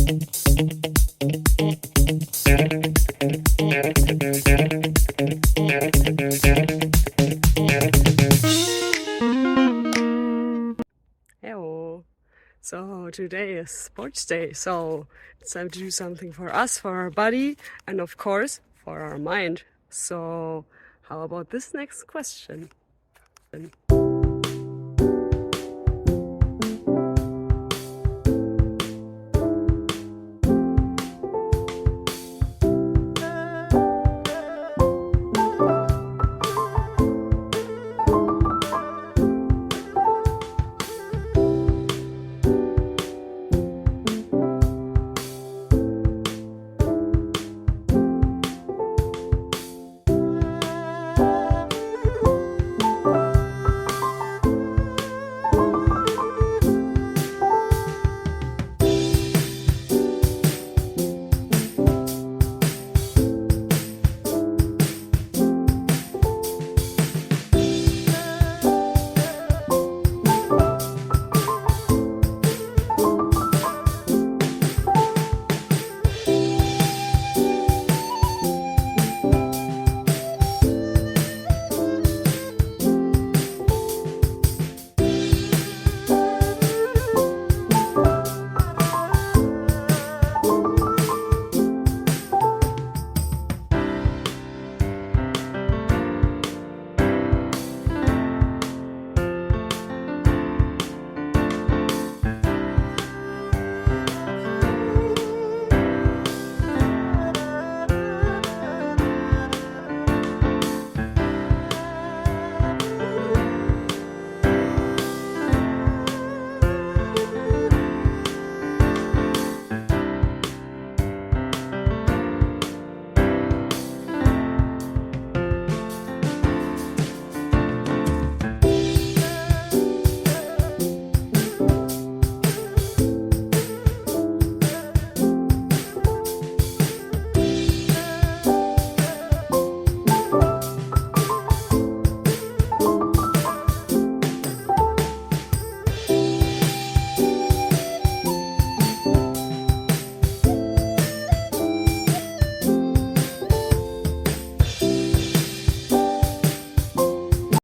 Hello. So today is sports day, so it's time to do something for us, for our body, and of course for our mind. So how about this next question?